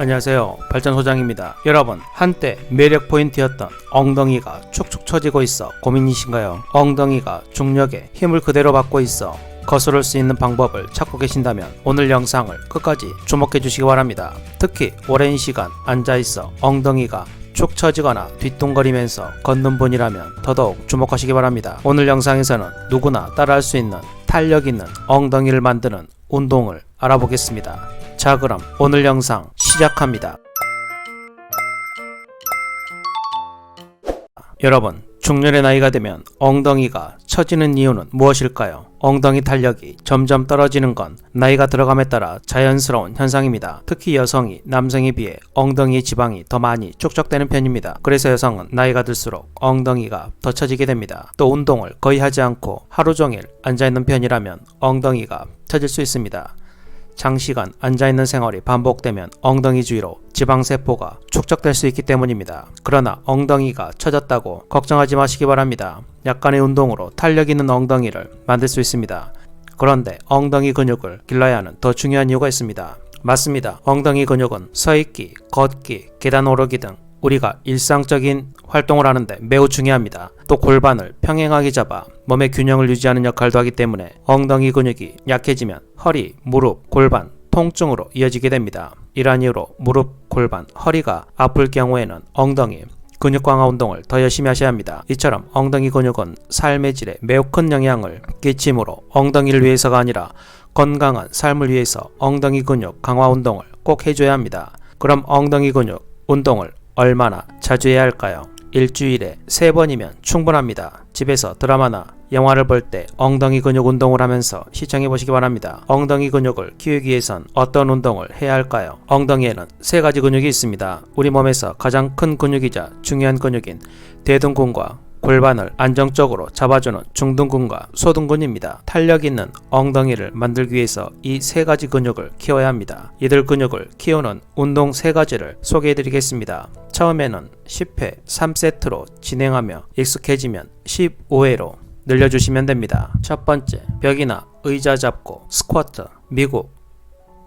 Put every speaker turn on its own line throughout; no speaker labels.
안녕하세요, 발전소장입니다. 여러분, 한때 매력 포인트였던 엉덩이가 축축 처지고 있어 고민이신가요? 엉덩이가 중력에 힘을 그대로 받고 있어 거스를 수 있는 방법을 찾고 계신다면 오늘 영상을 끝까지 주목해 주시기 바랍니다. 특히 오랜 시간 앉아있어 엉덩이가 축 처지거나 뒤뚱거리면서 걷는 분이라면 더더욱 주목하시기 바랍니다. 오늘 영상에서는 누구나 따라할 수 있는 탄력 있는 엉덩이를 만드는 운동을 알아보겠습니다. 자, 그럼 오늘 영상 시작합니다. 여러분, 중년의 나이가 되면 엉덩이가 처지는 이유는 무엇일까요? 엉덩이 탄력이 점점 떨어지는 건 나이가 들어감에 따라 자연스러운 현상입니다. 특히 여성이 남성에 비해 엉덩이 지방이 더 많이 축적되는 편입니다. 그래서 여성은 나이가 들수록 엉덩이가 더 처지게 됩니다. 또 운동을 거의 하지 않고 하루 종일 앉아있는 편이라면 엉덩이가 처질 수 있습니다. 장시간 앉아있는 생활이 반복되면 엉덩이 주위로 지방세포가 축적될 수 있기 때문입니다. 그러나 엉덩이가 처졌다고 걱정하지 마시기 바랍니다. 약간의 운동으로 탄력 있는 엉덩이를 만들 수 있습니다. 그런데 엉덩이 근육을 길러야 하는 더 중요한 이유가 있습니다. 맞습니다. 엉덩이 근육은 서있기, 걷기, 계단 오르기 등 우리가 일상적인 활동을 하는데 매우 중요합니다. 또 골반을 평행하게 잡아 몸의 균형을 유지하는 역할도 하기 때문에 엉덩이 근육이 약해지면 허리, 무릎, 골반, 통증으로 이어지게 됩니다. 이러한 이유로 무릎, 골반, 허리가 아플 경우에는 엉덩이 근육 강화 운동을 더 열심히 하셔야 합니다. 이처럼 엉덩이 근육은 삶의 질에 매우 큰 영향을 끼치므로 엉덩이를 위해서가 아니라 건강한 삶을 위해서 엉덩이 근육 강화 운동을 꼭 해줘야 합니다. 그럼 엉덩이 근육 운동을 얼마나 자주 해야 할까요? 일주일에 3번이면 충분합니다. 집에서 드라마나 영화를 볼 때 엉덩이 근육 운동을 하면서 시청해 보시기 바랍니다. 엉덩이 근육을 키우기 위해선 어떤 운동을 해야 할까요? 엉덩이에는 3가지 근육이 있습니다. 우리 몸에서 가장 큰 근육이자 중요한 근육인 대둔근과 골반을 안정적으로 잡아주는 중둔근과 소둔근입니다. 탄력 있는 엉덩이를 만들기 위해서 이 3가지 근육을 키워야 합니다. 이들 근육을 키우는 운동 3가지를 소개해 드리겠습니다. 처음에는 10회 3세트로 진행하며 익숙해지면 15회로 늘려주시면 됩니다. 첫 번째, 벽이나 의자 잡고 스쿼트. 미국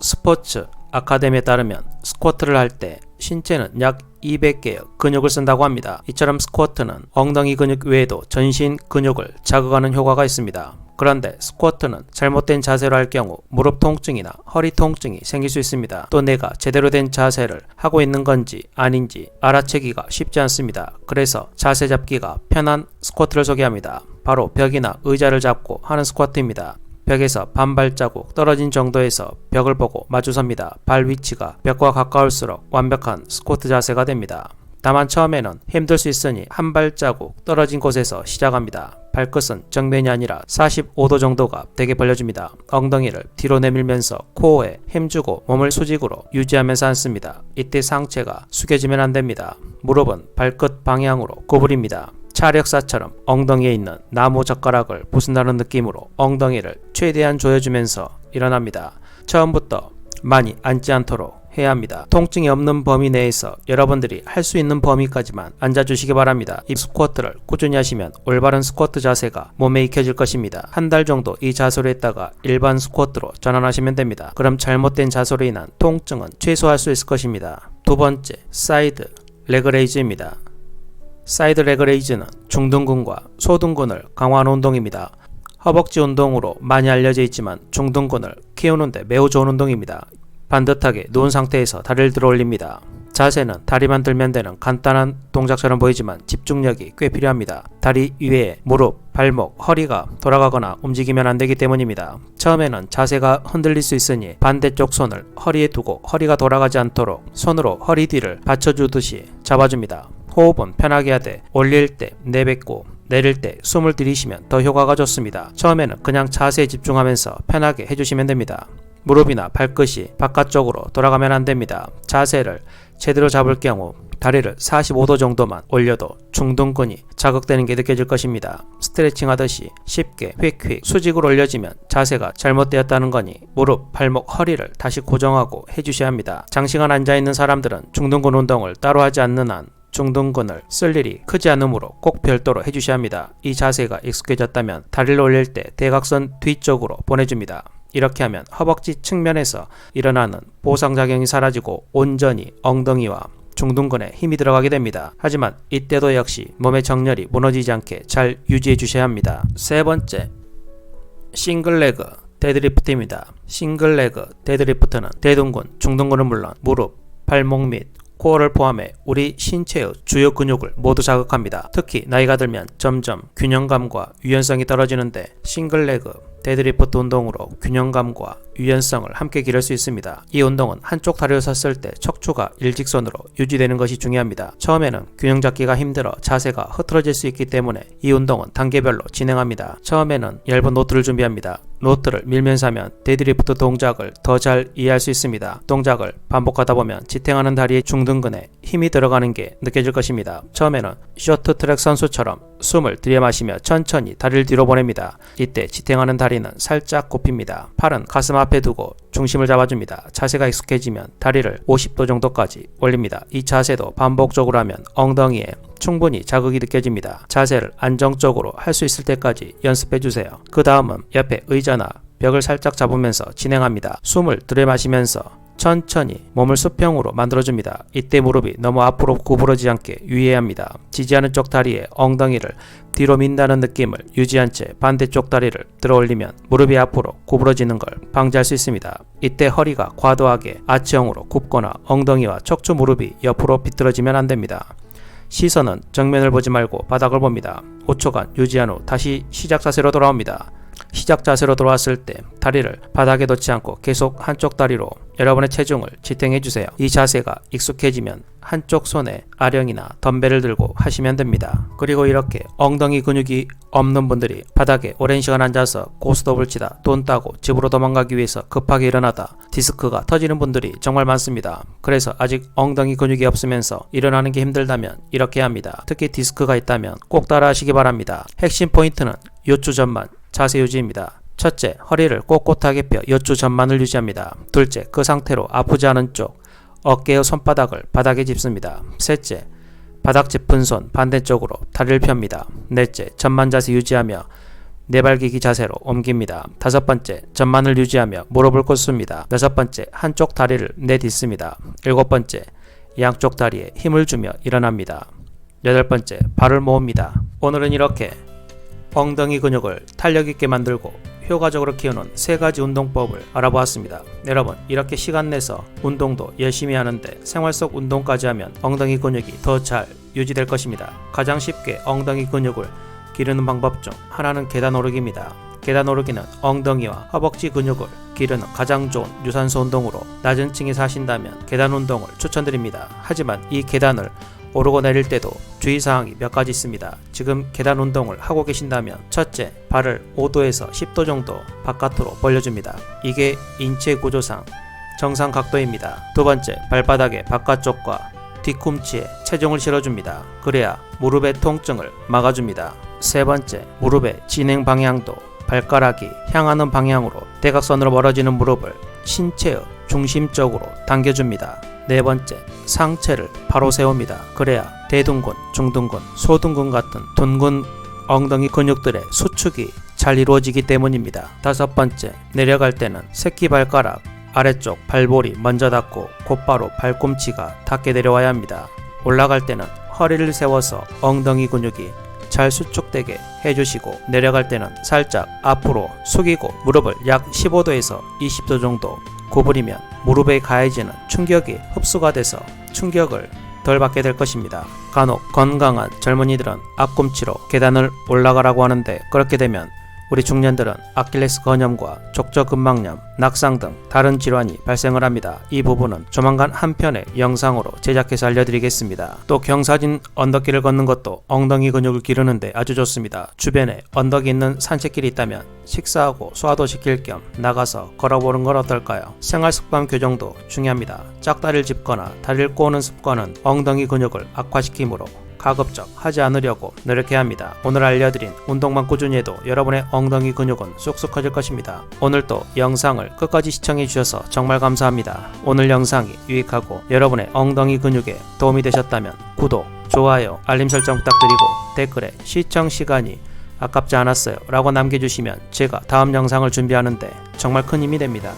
스포츠 아카데미에 따르면 스쿼트를 할 때 신체는 약 200개의 근육을 쓴다고 합니다. 이처럼 스쿼트는 엉덩이 근육 외에도 전신 근육을 자극하는 효과가 있습니다. 그런데 스쿼트는 잘못된 자세로 할 경우 무릎 통증이나 허리 통증이 생길 수 있습니다. 또 내가 제대로 된 자세를 하고 있는 건지 아닌지 알아채기가 쉽지 않습니다. 그래서 자세 잡기가 편한 스쿼트를 소개합니다. 바로 벽이나 의자를 잡고 하는 스쿼트입니다. 벽에서 반발자국 떨어진 정도에서 벽을 보고 마주섭니다. 발 위치가 벽과 가까울수록 완벽한 스쿼트 자세가 됩니다. 다만 처음에는 힘들 수 있으니 한 발자국 떨어진 곳에서 시작합니다. 발끝은 정면이 아니라 45도 정도가 되게 벌려줍니다. 엉덩이를 뒤로 내밀면서 코어에 힘주고 몸을 수직으로 유지하면서 앉습니다. 이때 상체가 숙여지면 안됩니다. 무릎은 발끝 방향으로 구부립니다. 차력사처럼 엉덩이에 있는 나무 젓가락을 부순다는 느낌으로 엉덩이를 최대한 조여주면서 일어납니다. 처음부터 많이 앉지 않도록 해야 합니다. 통증이 없는 범위 내에서 여러분들이 할 수 있는 범위까지만 앉아주시기 바랍니다. 이 스쿼트를 꾸준히 하시면 올바른 스쿼트 자세가 몸에 익혀질 것입니다. 한 달 정도 이 자세로 했다가 일반 스쿼트로 전환하시면 됩니다. 그럼 잘못된 자세로 인한 통증은 최소화할 수 있을 것입니다. 두 번째, 사이드 레그레이즈입니다. 사이드 레그레이즈는 중둔근과 소둔근을 강화하는 운동입니다. 허벅지 운동으로 많이 알려져 있지만 중둔근을 키우는데 매우 좋은 운동입니다. 반듯하게 누운 상태에서 다리를 들어 올립니다. 자세는 다리만 들면 되는 간단한 동작처럼 보이지만 집중력이 꽤 필요합니다. 다리 위에 무릎, 발목, 허리가 돌아가거나 움직이면 안 되기 때문입니다. 처음에는 자세가 흔들릴 수 있으니 반대쪽 손을 허리에 두고 허리가 돌아가지 않도록 손으로 허리 뒤를 받쳐주듯이 잡아줍니다. 호흡은 편하게 하되 올릴 때 내뱉고 내릴 때 숨을 들이쉬면 더 효과가 좋습니다. 처음에는 그냥 자세에 집중하면서 편하게 해주시면 됩니다. 무릎이나 발끝이 바깥쪽으로 돌아가면 안됩니다. 자세를 제대로 잡을 경우 다리를 45도 정도만 올려도 중둔근이 자극되는 게 느껴질 것입니다. 스트레칭 하듯이 쉽게 휙휙 수직으로 올려지면 자세가 잘못되었다는 거니 무릎, 발목, 허리를 다시 고정하고 해주셔야 합니다. 장시간 앉아있는 사람들은 중둔근 운동을 따로 하지 않는 한 중둔근을 쓸 일이 크지 않으므로 꼭 별도로 해주셔야 합니다. 이 자세가 익숙해졌다면 다리를 올릴 때 대각선 뒤쪽으로 보내줍니다. 이렇게 하면 허벅지 측면에서 일어나는 보상작용이 사라지고 온전히 엉덩이와 중둔근에 힘이 들어가게 됩니다. 하지만 이때도 역시 몸의 정렬이 무너지지 않게 잘 유지해 주셔야 합니다. 세 번째, 싱글레그 데드리프트입니다. 싱글레그 데드리프트는 대둔근, 중둔근은 물론 무릎, 발목 및 코어를 포함해 우리 신체의 주요 근육을 모두 자극합니다. 특히 나이가 들면 점점 균형감과 유연성이 떨어지는데 싱글레그 데드리프트 운동으로 균형감과 유연성을 함께 기를 수 있습니다. 이 운동은 한쪽 다리를 섰을 때 척추가 일직선으로 유지되는 것이 중요합니다. 처음에는 균형 잡기가 힘들어 자세가 흐트러질 수 있기 때문에 이 운동은 단계별로 진행합니다. 처음에는 얇은 노트를 준비합니다. 노트를 밀면서 하면 데드리프트 동작을 더 잘 이해할 수 있습니다. 동작을 반복하다 보면 지탱하는 다리의 중둔근에 힘이 들어가는 게 느껴질 것입니다. 처음에는 쇼트트랙 선수처럼 숨을 들이마시며 천천히 다리를 뒤로 보냅니다. 이때 지탱하는 다리는 살짝 굽힙니다. 팔은 가슴 앞에 두고 중심을 잡아줍니다. 자세가 익숙해지면 다리를 50도 정도까지 올립니다. 이 자세도 반복적으로 하면 엉덩이에 충분히 자극이 느껴집니다. 자세를 안정적으로 할 수 있을 때까지 연습해주세요. 그 다음은 옆에 의자나 벽을 살짝 잡으면서 진행합니다. 숨을 들이마시면서 천천히 몸을 수평으로 만들어줍니다. 이때 무릎이 너무 앞으로 구부러지지 않게 유의해야 합니다. 지지하는 쪽 다리에 엉덩이를 뒤로 민다는 느낌을 유지한 채 반대쪽 다리를 들어 올리면 무릎이 앞으로 구부러지는 걸 방지할 수 있습니다. 이때 허리가 과도하게 아치형으로 굽거나 엉덩이와 척추 무릎이 옆으로 비틀어지면 안 됩니다. 시선은 정면을 보지 말고 바닥을 봅니다. 5초간 유지한 후 다시 시작 자세로 돌아옵니다. 시작 자세로 돌아왔을 때 다리를 바닥에 놓지 않고 계속 한쪽 다리로 여러분의 체중을 지탱해 주세요. 이 자세가 익숙해지면 한쪽 손에 아령이나 덤벨을 들고 하시면 됩니다. 그리고 이렇게 엉덩이 근육이 없는 분들이 바닥에 오랜 시간 앉아서 고스톱을 치다 돈 따고 집으로 도망가기 위해서 급하게 일어나다 디스크가 터지는 분들이 정말 많습니다. 그래서 아직 엉덩이 근육이 없으면서 일어나는 게 힘들다면 이렇게 합니다. 특히 디스크가 있다면 꼭 따라 하시기 바랍니다. 핵심 포인트는 요추 전만 자세 유지입니다. 첫째, 허리를 꼿꼿하게 펴 요추 전만을 유지합니다. 둘째, 그 상태로 아프지 않은 쪽 어깨의 손바닥을 바닥에 짚습니다. 셋째, 바닥 짚은 손 반대쪽으로 다리를 펴니다. 넷째, 전만 자세 유지하며 내발기기 자세로 옮깁니다. 다섯 번째, 전만을 유지하며 무릎을 꿇습니다. 여섯 번째, 한쪽 다리를 내딛습니다. 일곱 번째, 양쪽 다리에 힘을 주며 일어납니다. 여덟 번째, 발을 모읍니다. 오늘은 이렇게 엉덩이 근육을 탄력있게 만들고 효과적으로 키우는 세 가지 운동법을 알아보았습니다. 여러분, 이렇게 시간 내서 운동도 열심히 하는데 생활 속 운동까지 하면 엉덩이 근육이 더 잘 유지될 것입니다. 가장 쉽게 엉덩이 근육을 기르는 방법 중 하나는 계단 오르기입니다. 계단 오르기는 엉덩이와 허벅지 근육을 기르는 가장 좋은 유산소 운동으로 낮은 층에 사신다면 계단 운동을 추천드립니다. 하지만 이 계단을 오르고 내릴 때도 주의사항이 몇 가지 있습니다. 지금 계단 운동을 하고 계신다면 첫째, 발을 5도에서 10도 정도 바깥으로 벌려줍니다. 이게 인체 구조상 정상 각도입니다. 두 번째, 발바닥의 바깥쪽과 뒤꿈치에 체중을 실어줍니다. 그래야 무릎의 통증을 막아줍니다. 세 번째, 무릎의 진행 방향도 발가락이 향하는 방향으로 대각선으로 멀어지는 무릎을 신체의 중심 쪽으로 당겨줍니다. 네 번째, 상체를 바로 세웁니다. 그래야 대둔근, 중둔근, 소둔근 같은 둔근 엉덩이 근육들의 수축이 잘 이루어지기 때문입니다. 다섯 번째, 내려갈 때는 새끼발가락 아래쪽 발볼이 먼저 닿고 곧바로 발꿈치가 닿게 내려와야 합니다. 올라갈 때는 허리를 세워서 엉덩이 근육이 잘 수축되게 해주시고 내려갈 때는 살짝 앞으로 숙이고 무릎을 약 15도에서 20도 정도 구부리면 무릎에 가해지는 충격이 흡수가 돼서 충격을 덜 받게 될 것입니다. 간혹 건강한 젊은이들은 앞꿈치로 계단을 올라가라고 하는데 그렇게 되면 우리 중년들은 아킬레스 건염과 족저근막염, 낙상 등 다른 질환이 발생을 합니다. 이 부분은 조만간 한 편의 영상으로 제작해서 알려드리겠습니다. 또 경사진 언덕길을 걷는 것도 엉덩이 근육을 기르는데 아주 좋습니다. 주변에 언덕이 있는 산책길이 있다면 식사하고 소화도 시킬 겸 나가서 걸어보는 건 어떨까요? 생활습관 교정도 중요합니다. 짝다리를 짚거나 다리를 꼬는 습관은 엉덩이 근육을 악화시키므로 가급적 하지 않으려고 노력해야 합니다. 오늘 알려드린 운동만 꾸준히 해도 여러분의 엉덩이 근육은 쑥쑥 커질 것입니다. 오늘도 영상을 끝까지 시청해 주셔서 정말 감사합니다. 오늘 영상이 유익하고 여러분의 엉덩이 근육에 도움이 되셨다면 구독, 좋아요, 알림 설정 부탁드리고 댓글에 시청 시간이 아깝지 않았어요 라고 남겨주시면 제가 다음 영상을 준비하는데 정말 큰 힘이 됩니다.